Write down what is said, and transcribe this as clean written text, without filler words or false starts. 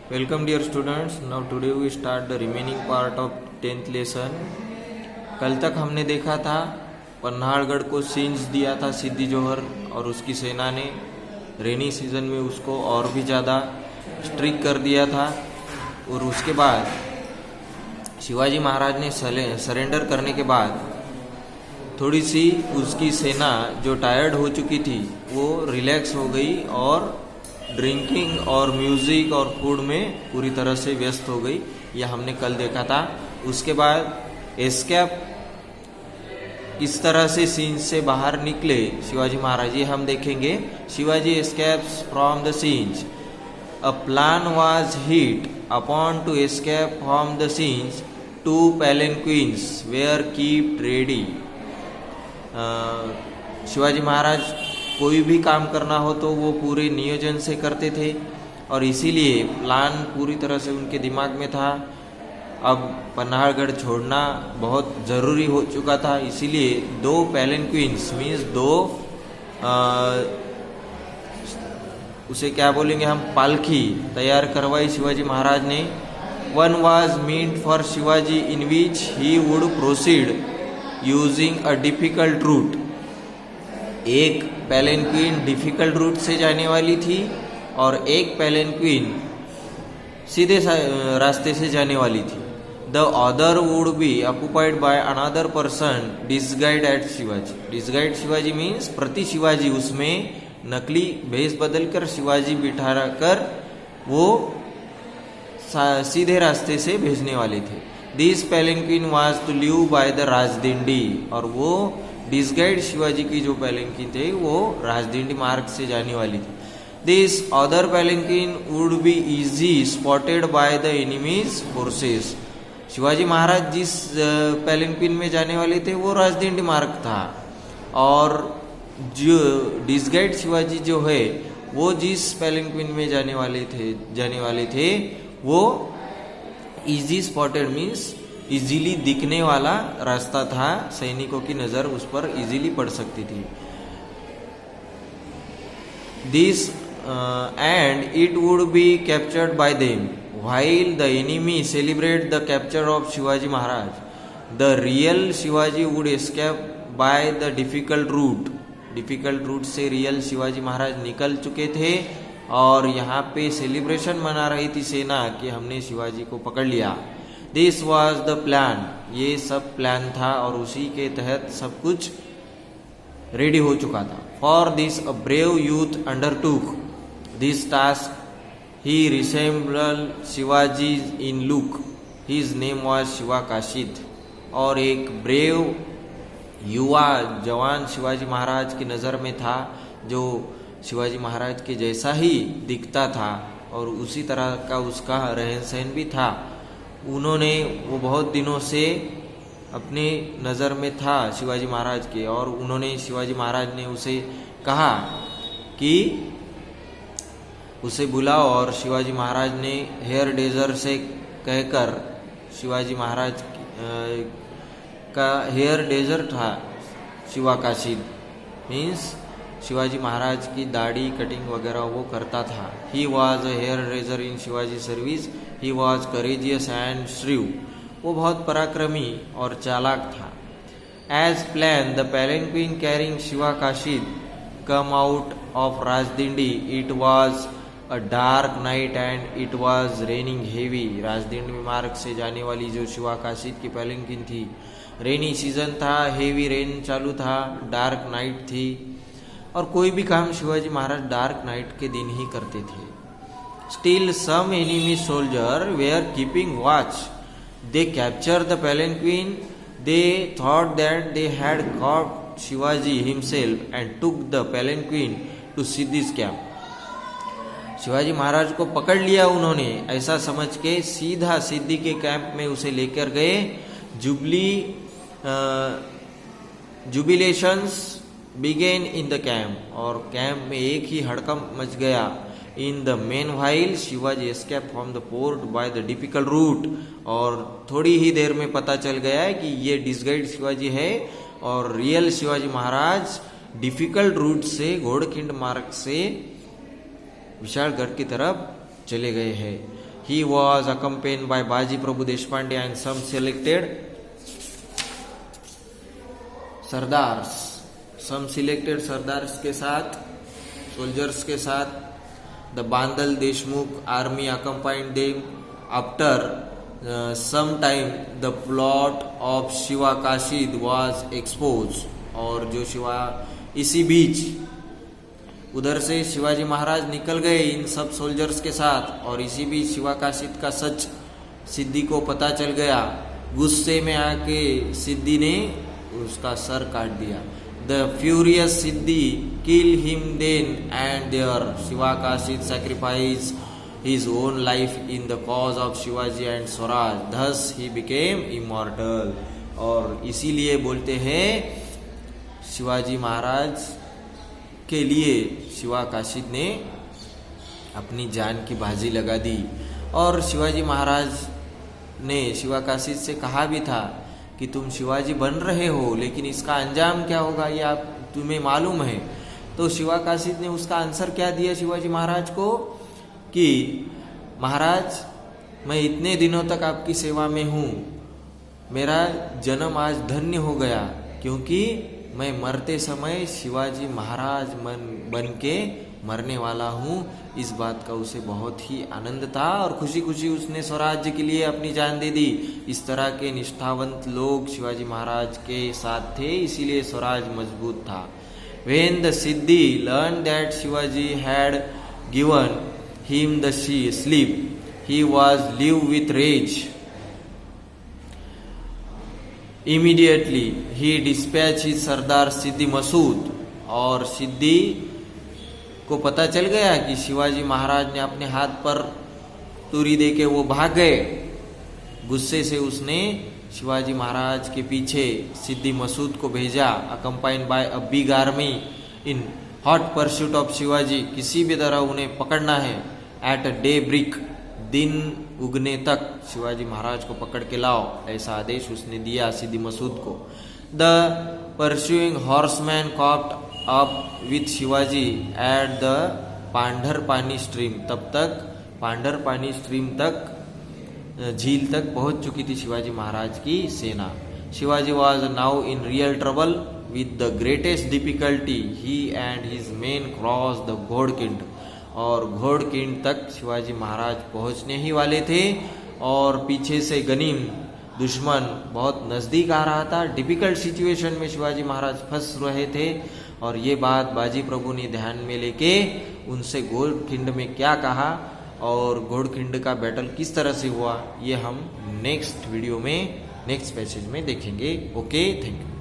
Welcome dear students. Now today we start the remaining part of 10th lesson. कल तक हमने देखा था पन्हाड़गढ़ को सींच दिया था सिद्दी जोहर और उसकी सेना ने। रेनी सीजन में उसको और भी ज़्यादा स्ट्रिक कर दिया था और उसके बाद शिवाजी महाराज ने सरेंडर करने के बाद थोड़ी सी उसकी सेना जो टायर्ड हो चुकी थी वो रिलैक्स हो गई और ड्रिंकिंग और म्यूज़िक और फूड में पूरी तरह से व्यस्त हो गई। यह हमने कल देखा था। उसके बाद एस्केप किस तरह से सीन से बाहर निकले शिवाजी महाराज, ये हम देखेंगे। Shivaji escapes from the scenes. A plan was hit upon to escape from the scenes. Two palanquins were kept ready. Shivaji Maharaj कोई भी काम करना हो तो वो पूरे नियोजन से करते थे और इसीलिए प्लान पूरी तरह से उनके दिमाग में था। अब पन्हाड़गढ़ छोड़ना बहुत ज़रूरी हो चुका था, इसीलिए दो palanquins मीन्स दो उसे क्या बोलेंगे हम, पालकी तैयार करवाई शिवाजी महाराज ने। One was meant for Shivaji in which he would proceed using a difficult route. एक पैलेंक्विन डिफिकल्ट रूट से जाने वाली थी और एक पैलेंक्विन सीधे रास्ते से जाने वाली थी। The other would be occupied by another person disguised at Shivaji. Disguised Shivaji means प्रति शिवाजी, उसमें नकली भेष बदलकर शिवाजी बिठा कर वो सीधे रास्ते से भेजने वाले थे। This palanquin was to leave by the Rajdindi, और वो डिसगाइड शिवाजी की जो पैलेंक्विन थे वो राजदिंडी मार्ग से जाने वाली थी। This other palanquin would be easy spotted by the enemy's forces. Shivaji Maharaj जिस पैलेंक्विन में जाने वाले थे वो राजदिंडी मार्ग था और जो डिसगाइड शिवाजी जो है वो जिस पैलेंक्विन में जाने वाले थे वो इजी स्पॉटेड मीन्स इजीली दिखने वाला रास्ता था। सैनिकों की नज़र उस पर इजीली पड़ सकती थी। This and it would be captured by them while the enemy celebrate the capture of Shivaji Maharaj. The real Shivaji would escape by the difficult route. Difficult route से रियल शिवाजी महाराज निकल चुके थे और यहाँ पे सेलिब्रेशन मना रही थी सेना कि हमने शिवाजी को पकड़ लिया। दिस वॉज द प्लान, ये सब प्लान था और उसी के तहत सब कुछ रेडी हो चुका था। For this a brave youth undertook this task. He resemble Shivaji in look. His name was Shiva Kashid. और एक ब्रेव युवा जवान शिवाजी महाराज की नज़र में था जो शिवाजी महाराज के जैसा ही दिखता था और उसी तरह का उसका रहन सहन भी था। उन्होंने वो बहुत दिनों से अपने नज़र में था शिवाजी महाराज के और उन्होंने शिवाजी महाराज ने उसे कहा कि उसे बुलाओ और शिवाजी महाराज ने हेयर डेजर से कहकर शिवाजी महाराज का हेयर डेजर था शिवा काशिद मीन्स शिवाजी महाराज की दाढ़ी कटिंग वगैरह वो करता था। He was a hair razor in Shivaji service. He was courageous and shrewd. वो बहुत पराक्रमी और चालाक था। As plan the palanquin carrying Shiva Kashid come out of Rajdindi. It was a dark night and it was raining heavy. Rajdindi मार्ग से जाने वाली जो शिवा काशिद की पैलेंक्विन थी, रेनी सीजन था, हेवी रेन चालू था, डार्क नाइट थी और कोई भी काम शिवाजी महाराज डार्क नाइट के दिन ही करते थे। Still some enemy soldier were keeping watch. They capture the palanquin. They thought that they had caught Shivaji himself and took the palanquin to Siddi's camp. Shivaji Maharaj को पकड़ लिया उन्होंने, ऐसा समझ के सीधा सिद्दी के कैंप में उसे लेकर गए। Jubilations begin in the camp, और कैंप में एक ही हड़कंप मच गया। In the meanwhile Shivaji escape from the port by the difficult route. और थोड़ी ही देर में पता चल गया है कि ये डिसगाइड शिवाजी है और रियल शिवाजी महाराज डिफिकल्ट रूट से घोड़खिंड मार्ग से विशालगढ़ की तरफ चले गए हैं। He was accompanied by Baji Prabhu Deshpande and some selected sardars, some selected sardars के साथ, सोल्जर्स के साथ. The Bandal Deshmukh army accompanied them. After some time the plot of Shiva Kashid was exposed. और जो शिवा इसी बीच उधर से शिवाजी महाराज निकल गए इन सब सोल्जर्स के साथ, और इसी बीच शिवा काशीद का सच सिद्धि को पता चल गया. गुस्से में आके सिद्धि ने उसका सर काट दिया. The furious Siddhi killed him then and there. Shiva Kasid sacrificed his own life in the cause of Shivaji and Swaraj. Thus he became immortal. और इसीलिए बोलते हैं शिवाजी महाराज के लिए शिवा काशीद ने अपनी जान की बाजी लगा दी. और शिवाजी महाराज ने शिवा काशीद से कहा भी था कि तुम शिवाजी बन रहे हो, लेकिन इसका अंजाम क्या होगा ये आप तुम्हें मालूम है. तो शिवा काशीद ने उसका आंसर क्या दिया शिवाजी महाराज को कि महाराज मैं इतने दिनों तक आपकी सेवा में हूँ, मेरा जन्म आज धन्य हो गया, क्योंकि मैं मरते समय शिवाजी महाराज बन के मरने वाला हूँ. इस बात का उसे बहुत ही आनंद था और खुशी खुशी उसने स्वराज्य के लिए अपनी जान दे दी. इस तरह के निष्ठावंत लोग शिवाजी महाराज के साथ थे, इसीलिए स्वराज मजबूत था. When the Siddhi learned that Shivaji had given him the sleep, he was live with rage. Immediately he dispatched his सरदार सिद्धि मसूद. और सिद्धि को पता चल गया कि शिवाजी महाराज ने अपने हाथ पर तुरी दे के वो भाग गए. गुस्से से उसने शिवाजी महाराज के पीछे सिद्धि मसूद को भेजा, accompanied by a big army in hot pursuit of Shivaji. किसी भी तरह उन्हें पकड़ना है. एट अ डे ब्रिक, दिन उगने तक शिवाजी महाराज को पकड़ के लाओ, ऐसा आदेश उसने दिया सिद्धि मसूद को. The pursuing horseman caught up with Shivaji at the Pandhar Pani stream. तब तक पांढर पानी स्ट्रीम तक झील तक पहुंच चुकी थी शिवाजी महाराज की सेना. Shivaji was now in real trouble with the greatest difficulty. He and his men cross the Ghodkhind. और घोड़किंड तक शिवाजी महाराज पहुंचने ही वाले थे और पीछे से गनीम दुश्मन बहुत नज़दीक आ रहा था. डिफिकल्ट सिचुएशन में शिवाजी महाराज फंस रहे थे, और ये बात बाजी प्रभु ने ध्यान में लेके उनसे घोड़खिंड में क्या कहा और घोड़खिंड का बैटल किस तरह से हुआ, ये हम नेक्स्ट वीडियो में नेक्स्ट पैसेज में देखेंगे. Okay, thank you.